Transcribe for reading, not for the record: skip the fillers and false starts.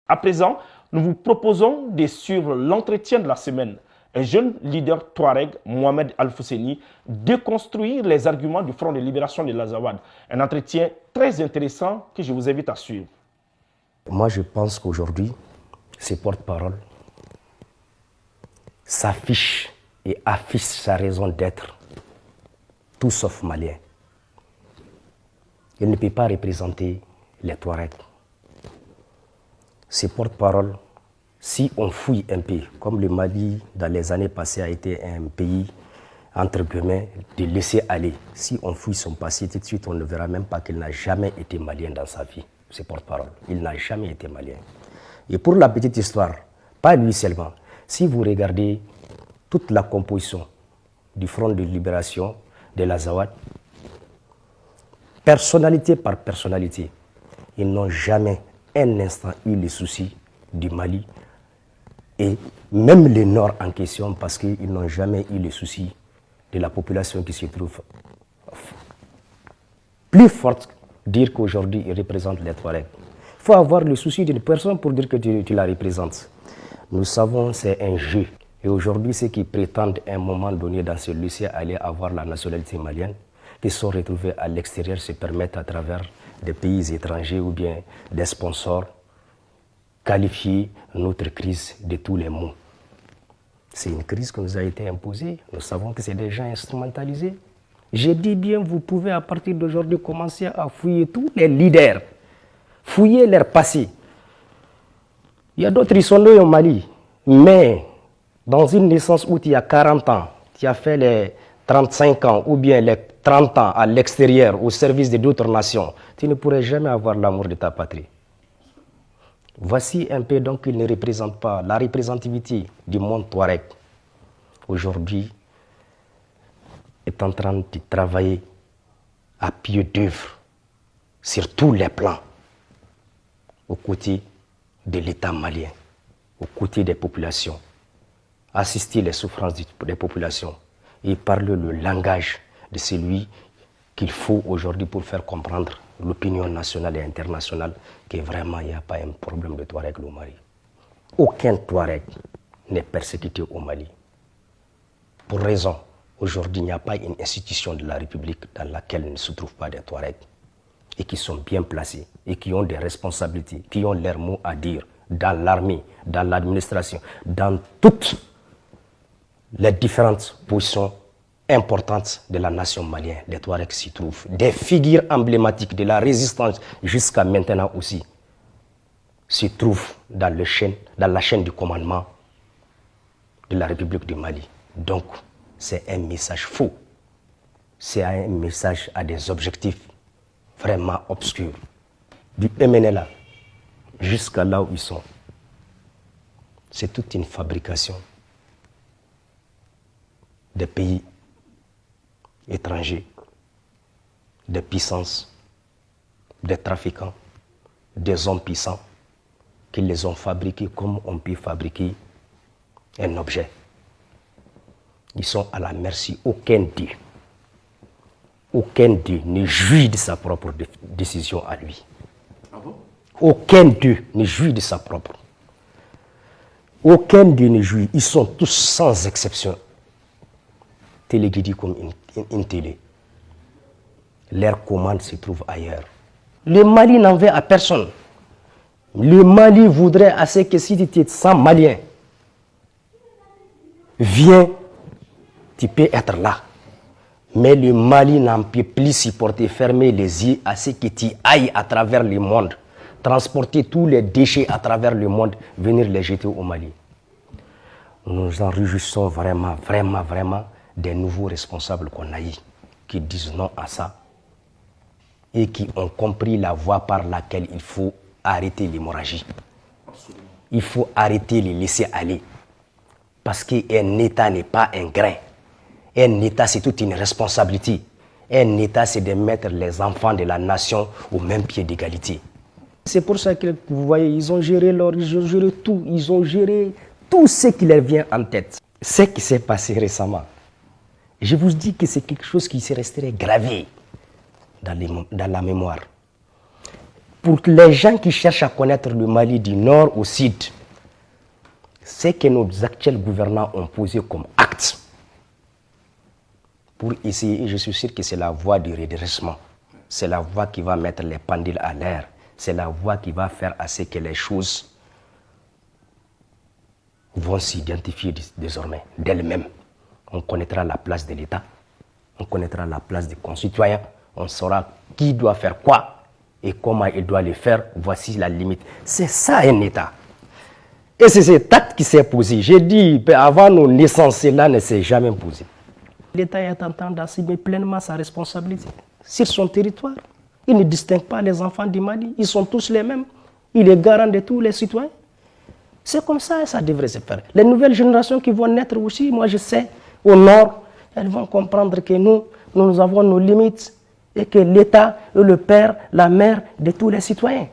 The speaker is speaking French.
À présent, nous vous proposons de suivre l'entretien de la semaine. Un jeune leader touareg, Mohamed Al-Fousseni, déconstruire les arguments du Front de libération de l'Azawad. Un entretien très intéressant que je vous invite à suivre. Moi, je pense qu'aujourd'hui, ces porte-paroles s'affichent et affichent sa raison d'être, tout sauf malien. Il ne peut pas représenter les Touaregs. Ces porte-paroles, si on fouille un peu, comme le Mali dans les années passées a été un pays, entre guillemets, de laisser aller, si on fouille son passé tout de suite, on ne verra même pas qu'il n'a jamais été malien dans sa vie, ces porte-paroles. Il n'a jamais été malien. Et pour la petite histoire, pas lui seulement, si vous regardez toute la composition du Front de libération de l'Azawad, personnalité par personnalité, ils n'ont jamais un instant eu le souci du Mali et même le Nord en question parce qu'ils n'ont jamais eu le souci de la population qui se trouve plus forte, dire qu'aujourd'hui ils représentent les Touaregs. Il faut avoir le souci d'une personne pour dire que tu la représentes. Nous savons que c'est un jeu. Et aujourd'hui, ceux qui prétendent à un moment donné dans ce lycée aller avoir la nationalité malienne, qui sont retrouvés à l'extérieur, se permettent à travers des pays étrangers ou bien des sponsors qualifier notre crise de tous les maux. C'est une crise qui nous a été imposée. Nous savons que c'est des gens instrumentalisés. Je dis bien, vous pouvez à partir d'aujourd'hui commencer à fouiller tous les leaders, fouiller leur passé. Il y a d'autres qui sont nés au Mali, mais dans une naissance où tu as 40 ans, tu as fait les 35 ans ou bien les 30 ans à l'extérieur au service d'autres nations, tu ne pourrais jamais avoir l'amour de ta patrie. Voici un peu donc qu'il ne représente pas la représentativité du monde touareg. Aujourd'hui, est en train de travailler à pied d'œuvre sur tous les plans aux côtés de l'État malien, aux côtés des populations, assister les souffrances des populations et parler le langage de celui qu'il faut aujourd'hui pour faire comprendre l'opinion nationale et internationale que vraiment il n'y a pas un problème de Touareg au Mali. Aucun Touareg n'est persécuté au Mali. Pour raison, aujourd'hui il n'y a pas une institution de la République dans laquelle ne se trouvent pas des Touaregs et qui sont bien placés et qui ont des responsabilités, qui ont leur mot à dire dans l'armée, dans l'administration, dans toutes les différentes positions importantes de la nation malienne. Les Touaregs s'y trouvent. Des figures emblématiques de la résistance jusqu'à maintenant aussi s'y trouvent dans la chaîne du commandement de la République du Mali. Donc, c'est un message faux. C'est un message à des objectifs vraiment obscurs. Du MNLA jusqu'à là où ils sont. C'est toute une fabrication des pays étrangers, des puissances, des trafiquants, des hommes puissants qui les ont fabriqués comme on peut fabriquer un objet. Ils sont à la merci. Aucun d'eux ne jouit de sa propre décision à lui. Ah bon? Aucun d'eux ne jouit de sa propre. Aucun d'eux ne jouit. Ils sont tous sans exception téléguidés comme une télé. Leur commande se trouve ailleurs. Le Mali n'en veut à personne. Le Mali voudrait assez que si tu es sans Malien, viens, tu peux être là. Mais le Mali n'en peut plus supporter, fermer les yeux à ce que tu ailles à travers le monde, transporter tous les déchets à travers le monde, venir les jeter au Mali. Nous en réjouissons vraiment des nouveaux responsables qu'on a eu, qui disent non à ça et qui ont compris la voie par laquelle il faut arrêter l'hémorragie. Il faut arrêter les laisser aller. Parce qu'un État n'est pas un grain. Un État, c'est toute une responsabilité. Un État, c'est de mettre les enfants de la nation au même pied d'égalité. C'est pour ça que vous voyez, ils ont géré tout. Ils ont géré tout ce qui leur vient en tête. Ce qui s'est passé récemment, je vous dis que c'est quelque chose qui s'est resté gravé dans la mémoire. pour les gens qui cherchent à connaître le Mali du nord au sud, ce que nos actuels gouvernants ont posé comme acte pour essayer, et je suis sûr que c'est la voie du redressement, c'est la voie qui va mettre les pendules à l'air, c'est la voie qui va faire à ce que les choses vont s'identifier désormais d'elles-mêmes. On connaîtra la place de l'État, on connaîtra la place des concitoyens, on saura qui doit faire quoi et comment il doit le faire. Voici la limite. C'est ça un État. Et c'est cet acte qui s'est posé. J'ai dit, avant nos naissances, cela ne s'est jamais posé. L'État est en train d'assumer pleinement sa responsabilité sur son territoire. Il ne distingue pas les enfants du Mali. Ils sont tous les mêmes. Il est garant de tous les citoyens. C'est comme ça et ça devrait se faire. Les nouvelles générations qui vont naître aussi, moi je sais, au nord, elles vont comprendre que nous avons nos limites et que l'État est le père, la mère de tous les citoyens.